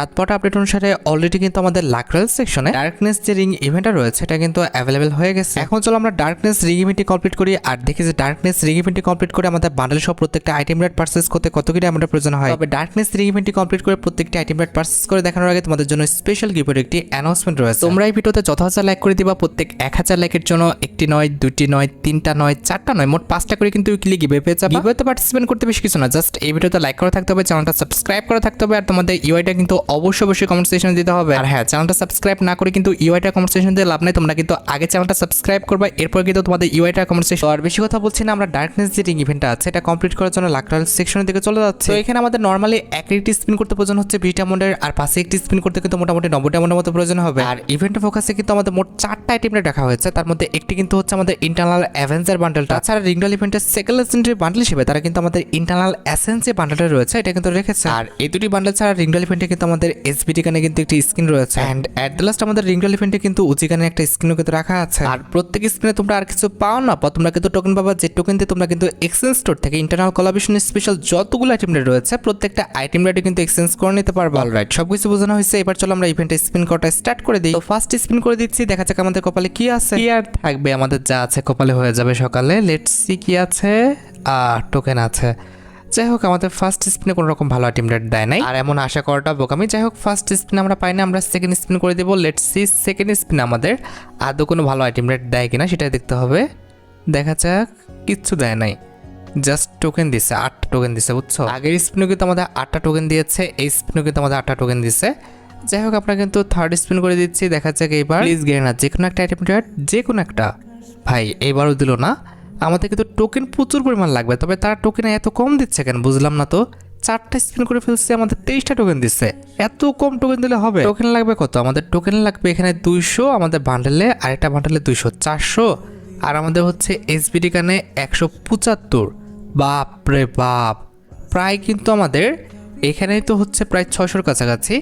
রাতপটা update অনুসারে already কিন্তু আমাদের লাকরাল সেকশনে ডার্কনেস যে রিং ইভেন্টটা রয়েছে এটা কিন্তু অ্যাভেলেবেল হয়ে গেছে। এখন চলো আমরা ডার্কনেস রিং ইভেন্টটি কমপ্লিট করি আর দেখি যে ডার্কনেস রিং ইভেন্টটি কমপ্লিট করে আমাদের বান্ডেল সহ প্রত্যেকটা আইটেম রেট পারচেজ করতে কত কি আমাদের প্রয়োজন হয়। তবে ডার্কনেস রিং ইভেন্টটি কমপ্লিট করে প্রত্যেকটা আইটেম রেট পারচেজ করে দেখানোর আগে তোমাদের জন্য স্পেশাল গিফটের একটি অ্যানাউন্সমেন্ট রয়েছে। তোমরা এই ভিডিওতে যত হাজার লাইক করে দিবা প্রত্যেক 1000 লাইকের জন্য একটি নয়, দুটি নয়, তিনটা নয়, চারটা নয়, মোট 5টা করে কিন্তু উইকলি গিভওয়ে পেয়ে যাবে। গিভওয়েতে পার্টিসিপেট করতে বেশি কিছু না, জাস্ট এই ভিডিওতে লাইক করা থাকতে হবে, চ্যানেলটা সাবস্ক্রাইব করা থাকতে হবে আর তোমাদের ইউআইটা কিন্তু অবশ্যই কমেন্ট সেকশনে দিতে হবে। আর হ্যাঁ, চ্যানেলটা সাবস্ক্রাইব না করে কিন্তু ইউআইটা কমেন্ট সেকশন দিয়ে লাভ নেই, তোমরা কিন্তু আগে চ্যানেলটা সাবস্ক্রাইব করবে, এরপর কিন্তু তোমাদের ইউআইটা কমেন্ট সেকশন। আর বেশি কথা বলছি না, আমরা ডার্কনেস যে রিং ইভেন্টটা আছে এটা কমপ্লিট করার জন্য লাকরাল সেকশনের দিকে চলে যাচ্ছে। তো এখানে আমাদের নরমালি একটি স্পিন করতে প্রয়োজন হচ্ছে 20টা ডায়মন্ডের, আর পাশে একটি স্পিন করতে কিন্তু মোটামুটি 90 ডায়মন্ডের মতো প্রয়োজন হবে। আর ইভেন্টের ফোকাসে কিন্তু আমাদের মোট 4টা আইটেম রাখা হয়েছে, তার মধ্যে একটি কিন্তু হচ্ছে আমাদের ইন্টারনাল অ্যাভেঞ্জার বান্ডেলটা। তাছাড়া রিংডল ইভেন্টের সেকেন্ড লেজেন্ডারি বান্ডেল হিসেবে তারা কিন্তু আমাদের ইন্টারনাল এসেন্স যে বান্ডেলটা রয়েছে এটা কিন্তু রেখেছে। আর এই দুটি বান্ডেল ছাড়া রিংডল ইভেন্টে কিন্তু আমাদের এসবিটি কানে কিন্তু একটি স্কিন রয়েছে, এন্ড এট দ্য লাস্ট আমাদের রিংডল ইভেন্টে কিন্তু উচিকানে একটা স্কিনও কিন্তু রাখা আছে। আর প্রত্যেক স্কিনে তোমরা আর কিছু পাও না পাও, তোমরা কিন্তু টোকেন পাবা, যে টোকেন দিয়ে তোমরা কিন্তু এক্সচেঞ্জ স্টোর থেকে ইন্টারনাল কোলাবরেশন স্পেশাল যতগুলো আইটেম রেট রয়েছে প্রত্যেকটা আইটেম রেটে কিন্তু এক্সচেঞ্জ করে নিতে পারবে। অলরাইট, সবকিছু বোঝানো হয়েছে, এবার চলো আমরা ইভেন্টে স্পিন করাটা স্টার্ট করে দিই। তো ফার্স্ট স্পিন করে দিচ্ছি, দেখা যাক আমাদের কপালে কি আছে। কি আর থাকবে, আমাদের যা আছে কপালে হয়ে যাবে সকালে। লেটস সি কি আছে। টোকেন আছে। যাই হোক, আমাদের ফার্স্ট স্পিনে কোনো রকম ভালো আইটেম রেট দেয় নাই, আর এমন আশা করাটা বোকামি। যাই হোক, ফার্স্ট স্পিন আমরা পাই না, আমরা সেকেন্ড স্পিন করে দেবো। লেটস সি সেকেন্ড স্পিন আমাদের আদৌ কোনো ভালো আইটেম রেট দেয় কিনা সেটাই দেখতে হবে। দেখা যাক, কিচ্ছু দেয় নাই, জাস্ট টোকেন দিছে, 8টা টোকেন দিছে, বুঝছো। আগের স্পিনও কিন্তু আমাদের 8টা টোকেন দিয়েছে, এই স্পিনও কিন্তু আমাদের 8টা টোকেন দিছে। যাই হোক, আমরা কিন্তু থার্ড স্পিন করে দিচ্ছি, দেখা যাক এইবার প্লিজ গেট না যে কোনো একটা আইটেম রেট, যে কোনো একটা। ভাই এইবারও দিল না, আমাদের কিন্তু টোকেন প্রচুর পরিমাণ লাগবে, তবে তারা টোকেন এত কম দিচ্ছে কেন বুঝলাম না। তো 4টা স্পিন করে ফেলছে, আমাদের 23টা টোকেন দিচ্ছে, এত কম টোকেন দিলে হবে? টোকেন লাগবে কত? আমাদের টোকেন লাগবে এখানে 200, আমাদের বান্ডেলে আরেকটা বান্ডেলে 200, 400, আর আমাদের হচ্ছে এসবিডি কানে 175। বাপ রে বাপ, প্রায় কিন্তু আমাদের এখানেই তো হচ্ছে প্রায় 600-র কাছাকাছি।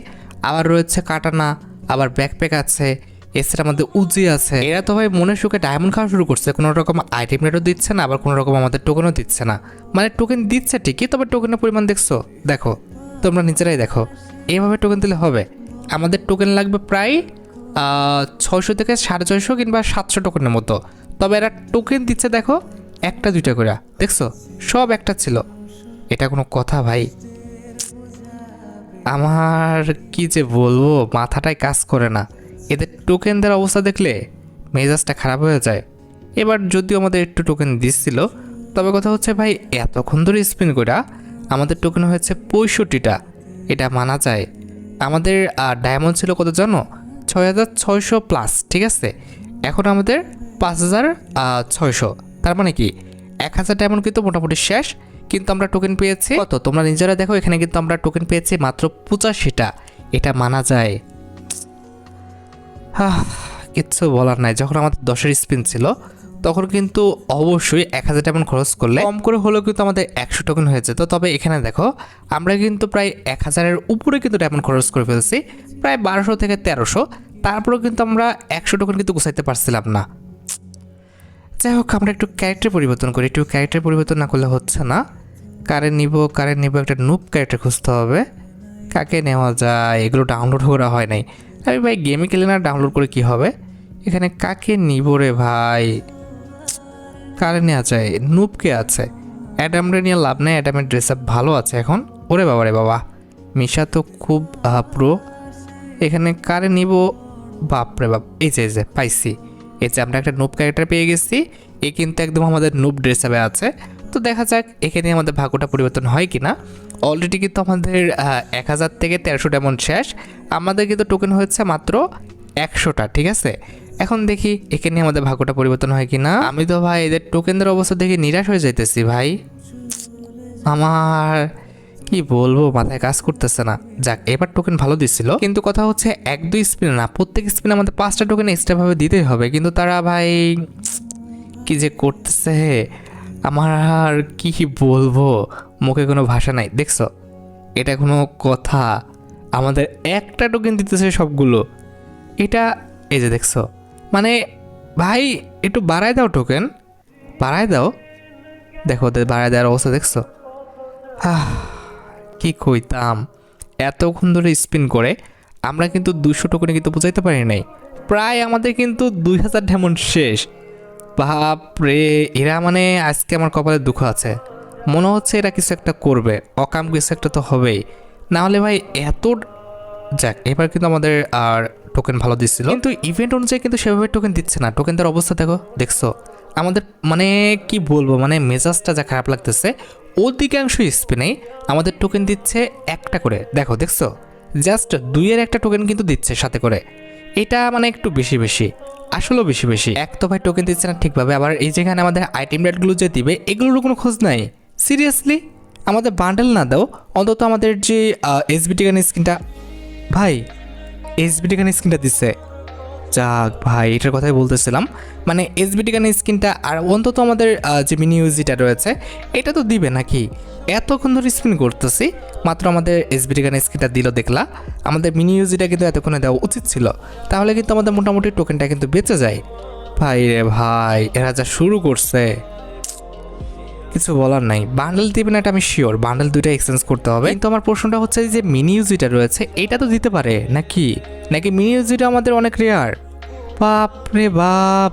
আবার রয়েছে কাটানা, আবার ব্যাকপ্যাক আছে, এছাড়া আমাদের উজি আছে। এরা তো ভাই মনের সুখে ডায়মন্ড খাওয়া শুরু করছে, কোনো রকম আইটেম রেটও দিচ্ছে না, আবার কোনো রকম আমাদের টোকেনও দিচ্ছে না। মানে টোকেন দিচ্ছে ঠিকই, তবে টোকেনের পরিমাণ দেখছো, দেখো তোমরা নিজেরাই দেখো, এইভাবে টোকেন দিলে হবে? আমাদের টোকেন লাগবে প্রায় 600 থেকে 650 কিংবা 700 টোকেনের মতো, তবে এরা টোকেন দিচ্ছে দেখো 1টা 2টা করে, দেখছো সব একটা ছিল। এটা কোনো কথা ভাই? আমার কি যে বলবো, মাথাটাই কাজ করে না। এদের টোকেন দেওয়ার অবস্থা দেখলে মেজাজটা খারাপ হয়ে যায়। এবার যদিও আমাদের একটু টোকেন দিচ্ছিল, তবে কথা হচ্ছে ভাই এতক্ষণ ধরে স্পিন করা আমাদের টোকেন হয়েছে 65টা, এটা মানা যায়। আমাদের ডায়মন্ড ছিল কত জানো? 6600 প্লাস, ঠিক আছে। এখন আমাদের 5600, তার মানে কি 1000 ডায়মন্ড কিন্তু মোটামুটি শেষ। কিন্তু আমরা টোকেন পেয়েছি কত তোমরা নিজেরা দেখো, এখানে কিন্তু আমরা টোকেন পেয়েছি মাত্র 85টা, এটা মানা যায়? কিচ্ছু বলার নাই। যখন আমাদের 10-এর স্পিন ছিল তখন কিন্তু অবশ্যই 1000 ডায়মন্ড খরচ করলে কম করে হলেও কিন্তু আমাদের 100 টোকেন হয়ে যেত। তবে এখানে দেখো আমরা কিন্তু প্রায় 1000-এর উপরে কিন্তু ডায়মন্ড খরচ করে ফেলছি, প্রায় 1200 থেকে 1300, তারপরেও কিন্তু আমরা 100 টোকেন কিন্তু গুছাইতে পারছিলাম না। যাই হোক, আমরা একটু ক্যারেক্টার পরিবর্তন করি, একটু ক্যারেক্টার পরিবর্তন না করলে হচ্ছে না। কারে নিব একটা নুব ক্যারেক্টার খুঁজতে হবে। কাকে নেওয়া যায়? এগুলো ডাউনলোড করা হয় নাই। আমি ভাই গেমে খেলে না, ডাউনলোড করে কি হবে? এখানে কাকে নিব রে ভাই? কারে নেওয়া যায়? নুবকে আছে, অ্যাডামরে নিয়ে লাভ নেই, অ্যাডামের ড্রেস আপ ভালো আছে এখন। ওরে বাবা রে বাবা, মিশা তো খুব প্রো। এখানে কারে নিব? বাপ রে বাপ, এই যে পাইছি, এই যে আমরা একটা নুব ক্যারেক্টার পেয়ে গেছি। এ কিন্তু একদম আমাদের নুব ড্রেস আপে আছে। তো দেখা যাক এখানে আমাদের ভাগ্যটা পরিবর্তন হয় কি না। অলরেডি কিন্তু আমাদের 1000 থেকে 1300 ডায়মন্ড শেষ, আমাদের কিন্তু টোকেন হয়েছে মাত্র 100টা, ঠিক আছে। এখন দেখি এখানে আমাদের ভাগ্যটা পরিবর্তন হয় কি না। আমি তো ভাই এদের টোকেনদের অবস্থা দেখে নিরাশ হয়ে যাইতেছি ভাই, আমার কি বলবো, মাথায় কাজ করতেছে না। যাক, এবার টোকেন ভালো দিচ্ছিল, কিন্তু কথা হচ্ছে 1-2 স্পিন না, প্রত্যেক স্পিনে আমাদের 5টা টোকেন এক্সট্রা ভাবে দিতেই হবে। কিন্তু তারা ভাই কি যে করতেছে, আমার আর কি বলবো, মুখে কোনো ভাষা নাই। দেখছো, এটা কোনো কথা? আমাদের একটা টোকেন দিতেছে সবগুলো, এটা এই যে দেখছো, মানে ভাই একটু বাড়ায় দাও, টোকেন বাড়ায় দাও। দেখো ওদের বাড়ায় দেওয়ার অবস্থা দেখছো। কি কইতাম, এতক্ষণ ধরে স্পিন করে আমরা কিন্তু 200 টোকেনে কিন্তু বোঝাইতে পারি নাই, প্রায় আমাদের কিন্তু 2000 ডায়মন্ড শেষ। বাপরে, এরা মানে আজকে আমার কপালে দুঃখ আছে, মনে হচ্ছে এরা কিছু একটা করবে, অকাম কিছু একটা তো হবেই, না হলে ভাই এত। যাক, এবার কিন্তু আমাদের আর টোকেন ভালো দিচ্ছিল, কিন্তু ইভেন্ট অনুযায়ী কিন্তু সেভাবে টোকেন দিচ্ছে না। টোকেন দেওয়ার অবস্থা দেখছো আমাদের, মানে কি বলবো, মানে মেজাজটা যা খারাপ লাগতেছে। অধিকাংশ স্পিনেই আমাদের টোকেন দিচ্ছে একটা করে, দেখছো, জাস্ট 2-এর একটা টোকেন কিন্তু দিচ্ছে সাথে করে। এটা মানে একটু বেশি আসলেও বেশি। এক তো ভাই টোকেন দিচ্ছে না ঠিকভাবে, আবার এই যেখানে আমাদের আইটেম রেটগুলো যে দিবে এগুলোর কোনো খোঁজ নাই। সিরিয়াসলি, আমাদের বান্ডেল না দাও, অন্তত আমাদের যে এসবিটি গান স্কিনটা, ভাই এসবিটি গান স্কিনটা দিচ্ছে। যাক ভাই, এটার কথাই বলতেছিলাম, মানে এসবিটি গান স্কিনটা, আর অন্তত আমাদের যে মিনি ইউজিটা রয়েছে এটা তো দিবে নাকি। এতক্ষণ ধরে স্পিন করতেছি, মাত্র আমাদের এসবিটি গান স্কিনটা দিল দেখলা। আমাদের মিনি ইউজিটা কিন্তু এতক্ষণে দেওয়া উচিত ছিল, তাহলে কিন্তু আমাদের মোটামুটি টোকেনটা কিন্তু বেঁচে যায়। ভাই রে ভাই, এরা যা শুরু করছে কিছু বলার নাই। বান্ডেল দিবে না এটা আমি শিওর, বান্ডেল দুইটা এক্সচেঞ্জ করতে হবে। কিন্তু আমার প্রশ্নটা হচ্ছে যে মিনি ইউজিটা রয়েছে এটা তো দিতে পারে নাকি মিনি ইউজিটা আমাদের অনেক রেয়ার। বাপ রে বাপ,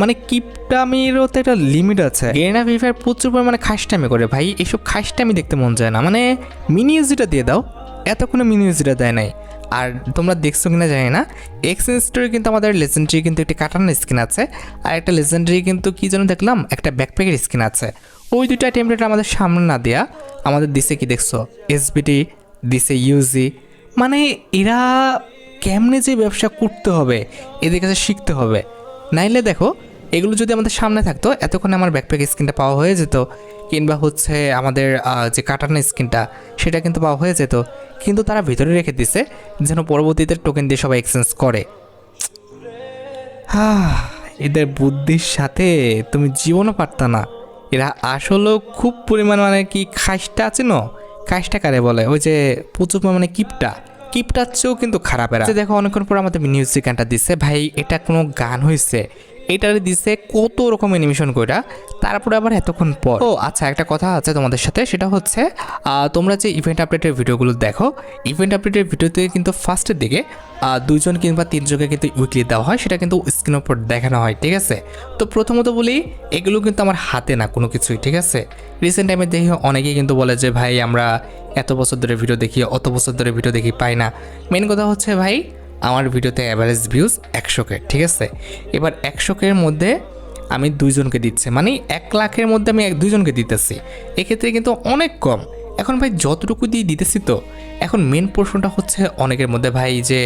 মানে কিপটামিরও তো একটা লিমিট আছে। গেরিনা ফ্রি ফায়ার প্রচুর পরিমাণে খাসটামি করে ভাই, এইসব খাসটামি দেখতে মন যায় না। মানে মিনি ইউজিটা দিয়ে দাও, এতক্ষণে মিনি ইউজিটা দেয় নাই। আর তোমরা দেখছো কিনা জানি না, এক্সচেঞ্জ স্টোরে কিন্তু আমাদের লেজেন্ডারি কিন্তু একটি কাটানো স্কিন আছে, আর একটা লেজেন্ডারি কিন্তু কি যেন দেখলাম একটা ব্যাকপ্যাকের স্কিন আছে। ওই দুইটা টেমপ্লেট আমাদের সামনে না দেয়া আমাদের দিছে কি দেখছো, এসবিটি দিছে ইউজি। মানে এরা কেমনে যে ব্যবসা করতে হবে এদের কাছে শিখতে হবে, নাইলে দেখো এগুলো যদি আমাদের সামনে থাকতো এতক্ষণে আমার ব্যাকপ্যাক স্কিনটা পাওয়া হয়ে যেত, কিংবা হচ্ছে আমাদের যে কাটানো স্কিনটা সেটা কিন্তু পাওয়া হয়ে যেত। কিন্তু তারা ভিতরে রেখে দিছে যেন পরবর্তীতে টোকেন দিয়ে সবাই এক্সচেঞ্জ করে। এদের বুদ্ধির সাথে তুমি জীবনও পারতা না। এরা আসলেও খুব পরিমাণ, মানে কি খাসটা আছে না, খাসটা কারে বলে, ওই যে প্রচুর পরিমাণে কিপটার চেয়েও কিন্তু খারাপ। এরা দেখো অনেকক্ষণ পর আমাদের মিউজিক গানটা দিচ্ছে, ভাই এটা কোনো গান হয়েছে, এটারে দিছে কত রকম অ্যানিমেশন কইরা, তারপরে আবার এতক্ষণ পর। ও আচ্ছা, একটা কথা আছে তোমাদের সাথে, সেটা হচ্ছে তোমরা যে ইভেন্ট আপডেটের ভিডিওগুলো দেখো, ইভেন্ট আপডেটের ভিডিওতে কিন্তু ফার্স্টের দিকে 2জন কিংবা 3জনকে কিন্তু উইকলি দেওয়া হয়, সেটা কিন্তু স্ক্রিনের উপর দেখানো হয়, ঠিক আছে। তো প্রথমত বলি, এগুলো কিন্তু আমার হাতে না কোনো কিছুই, ঠিক আছে। রিসেন্ট টাইমে দেখি অনেকেই কিন্তু বলে যে ভাই আমরা এত বছর ধরে ভিডিও দেখি, অত বছর ধরে ভিডিও দেখি, পাই না। মেন কথা হচ্ছে ভাই, আমার ভিডিওতে অ্যাভারেজ ভিউজ 100K, ঠিক আছে। এবার 100K-এর মধ্যে আমি 2জনকে দিচ্ছি, মানে 1 লাখের মধ্যে আমি 2জনকে দিতেছি, এক্ষেত্রে কিন্তু অনেক কম। এখন ভাই যতটুকু দিয়ে দিতেছি, তো এখন মেন প্রশ্নটা হচ্ছে অনেকের মধ্যে ভাই যে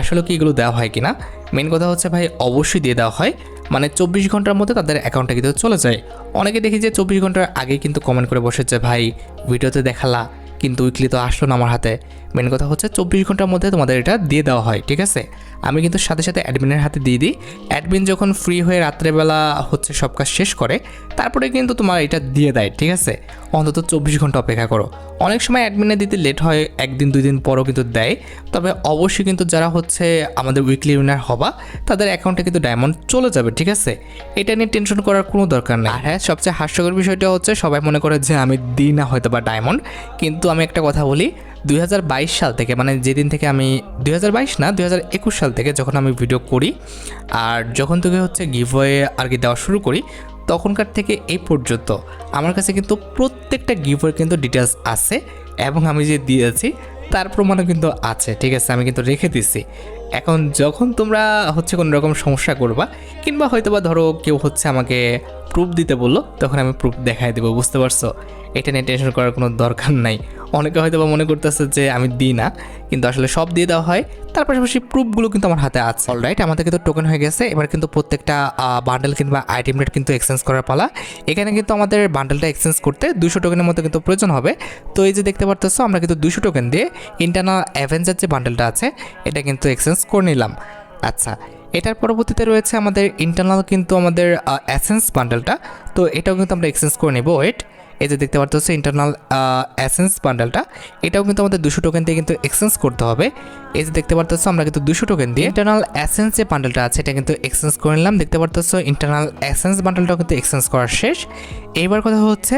আসলে কি এগুলো দেওয়া হয় কিনা। মেন কথা হচ্ছে ভাই অবশ্যই দিয়ে দেওয়া হয়, মানে 24 ঘন্টার মধ্যে তাদের অ্যাকাউন্টে কিন্তু চলে যায়। অনেকে দেখি যে 24 ঘন্টার আগে কিন্তু কমেন্ট করে বসেছে ভাই ভিডিওতে দেখালা কিন্তু উইকলি তো আসলো না আমার হাতে। মেন কথা হচ্ছে 24 ঘন্টার মধ্যে তোমাদের এটা দিয়ে দেওয়া হয়, ঠিক আছে। আমি কিন্তু সাথে সাথে অ্যাডমিনের হাতে দিয়ে দিই, অ্যাডমিন যখন ফ্রি হয়ে রাত্রেবেলা হচ্ছে সব কাজ শেষ করে তারপরে কিন্তু তোমার এটা দিয়ে দেয়, ঠিক আছে। অন্তত 24 ঘন্টা অপেক্ষা করো। অনেক সময় অ্যাডমিনে দিতে লেট হয়, 1-2 দিন পরও কিন্তু দেয়। তবে অবশ্যই কিন্তু যারা হচ্ছে আমাদের উইকলি উইনার হবা তাদের অ্যাকাউন্টে কিন্তু ডায়মন্ড চলে যাবে, ঠিক আছে। এটা নিয়ে টেনশন করার কোনো দরকার নেই। আর হ্যাঁ, সবচেয়ে হাস্যকর বিষয়টা হচ্ছে সবাই মনে করে যে আমি দিই না হয়তো বা ডায়মন্ড, কিন্তু আমি একটা কথা বলি, 2022 সাল থেকে, মানে যেদিন থেকে আমি 2022 না 2021 সাল থেকে যখন আমি ভিডিও করি আর যখন থেকে হচ্ছে গিভওয়ে আর কি দেওয়া শুরু করি, তখনকার থেকে এই পর্যন্ত আমার কাছে কিন্তু প্রত্যেকটা গিভওয়ের কিন্তু ডিটেলস আছে, এবং আমি যে দিয়েছি তার প্রমাণও কিন্তু আছে, ঠিক আছে। আমি কিন্তু রেখে দিছি। এখন যখন তোমরা হচ্ছে কোনো রকম সমস্যা করবা, কিংবা হয়তো বা ধরো কেউ হচ্ছে আমাকে প্রুফ দিতে বললো, তখন আমি প্রুফ দেখাই দেবো, বুঝতে পারছো। এটা নিয়ে টেনশন করার কোনো দরকার নাই। অনেকে হয়তো বা মনে করতেছে যে আমি দিই না, কিন্তু আসলে সব দিয়ে দেওয়া হয়, তার পাশাপাশি প্রুফগুলো কিন্তু আমার হাতে আছে। অলরাইট, আমাদের কিন্তু টোকেন হয়ে গেছে। এবার কিন্তু প্রত্যেকটা বান্ডেল কিংবা আইটেম রেট কিন্তু এক্সচেঞ্জ করার পালা। এখানে কিন্তু আমাদের বান্ডেলটা এক্সচেঞ্জ করতে 200 টোকেনের মতো কিন্তু প্রয়োজন হবে। তো এই যে দেখতে পারতেছো, আমরা কিন্তু 200 টোকেন দিয়ে ইন্টারনাল অ্যাভেঞ্জার যে বান্ডেলটা আছে এটা কিন্তু এক্সচেঞ্জ করে নিলাম। আচ্ছা, এটার পরবর্তীতে রয়েছে আমাদের ইন্টারনাল কিন্তু আমাদের অ্যাসেন্স বান্ডেলটা, তো এটাও কিন্তু আমরা এক্সচেঞ্জ করে নেব। ওয়েট, এই যে দেখতে পাচ্ছ ইন্টারনাল অ্যাসেন্স বান্ডেলটা, এটাও কিন্তু আমাদের 200 টোকেন দিয়ে কিন্তু এক্সচেঞ্জ করতে হবে। এই যে দেখতে পাচ্ছ আমরা কিন্তু 200 টোকেন দিয়ে ইন্টারনাল অ্যাসেন্স যে বান্ডেলটা আছে এটা কিন্তু এক্সচেঞ্জ করে নিলাম। দেখতে পাচ্ছ ইন্টারনাল অ্যাসেন্স বান্ডেলটাও কিন্তু এক্সচেঞ্জ করা শেষ। এইবার কথা হচ্ছে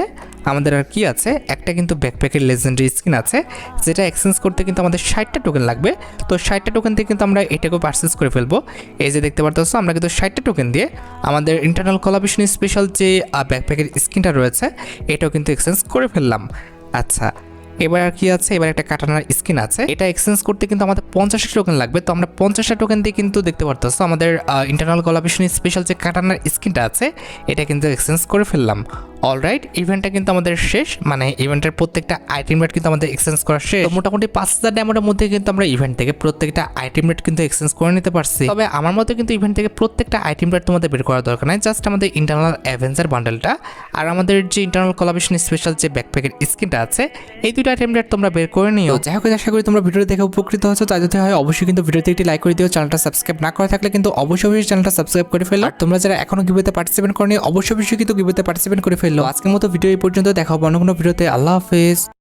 আমাদের আর কি আছে, একটা কিন্তু ব্যাকপ্যাকের লেজেন্ডারি স্কিন আছে, যেটা এক্সচেঞ্জ করতে কিন্তু আমাদের 60টা টোকেন লাগবে। তো 60টা টোকেন দিয়ে কিন্তু আমরা এটাকেও পারচেস করে ফেলবো। এই যে দেখতে পারতেছো, আমরা কিন্তু 60টা টোকেন দিয়ে আমাদের ইন্টারনাল কোলাবরেশন স্পেশাল যে ব্যাকপ্যাকের স্কিনটা রয়েছে এটাও কিন্তু এক্সচেঞ্জ করে ফেললাম। আচ্ছা, এবার আর কি আছে, এবার একটা কাটানার স্কিন আছে, এটা এক্সচেঞ্জ করতে কিন্তু আমাদের 50টা টোকেন লাগবে। তো আমরা 50টা টোকেন দিয়ে কিন্তু দেখতে পারতেছো আমাদের ইন্টারনাল কোলাবরেশন স্পেশাল যে কাটানার স্কিনটা আছে এটা কিন্তু এক্সচেঞ্জ করে ফেললাম। অলরাইট, ইভেন্টটা কিন্তু আমাদের শেষ, মানে ইভেন্টের প্রত্যেকটা আইটেম রেট কিন্তু আমাদের এক্সচেঞ্জ করা শেষ। তো মোটামুটি 5000 ডায়মন্ডের মধ্যে কিন্তু আমরা ইভেন্ট থেকে প্রত্যেকটা আইটেম রেট কিন্তু এক্সচেঞ্জ করে নিতে পারছি। তবে আমার মতে কিন্তু ইভেন্ট থেকে প্রত্যেকটা আইটেম রেট তোমাদের বের করার দরকার নাই, জাস্ট আমাদের ইন্টারনাল অ্যাভেঞ্জার বান্ডেলটা আর আমাদের যে ইন্টারনাল কোলাবরেশন স্পেশাল যে ব্যাকপ্যাকের স্কিনটা আছে এই দুটো আইটেম রেট তোমরা বের করে নিও। যাই হোক, আশা করি তোমরা ভিডিও দেখে উপকৃত হচ্ছো। তাই যদি হয় অবশ্যই কিন্তু ভিডিওতে একটি লাইক করে দিও, চ্যানেলটা সাবস্ক্রাইব না করে থাকলে কিন্তু অবশ্যই চ্যানেলটা সাবস্ক্রাইব করে ফেলো। আর তোমরা যারা এখনো গিভওয়েতে পার্টিসিপেট করনি অবশ্যই কিন্তু গিভওয়েতে পার্টিসিপেট করে ফেললো। আজকের মতো ভিডিও এই পর্যন্ত, দেখা হবে অন্য কোনো ভিডিওতে। আল্লাহ হাফেজ।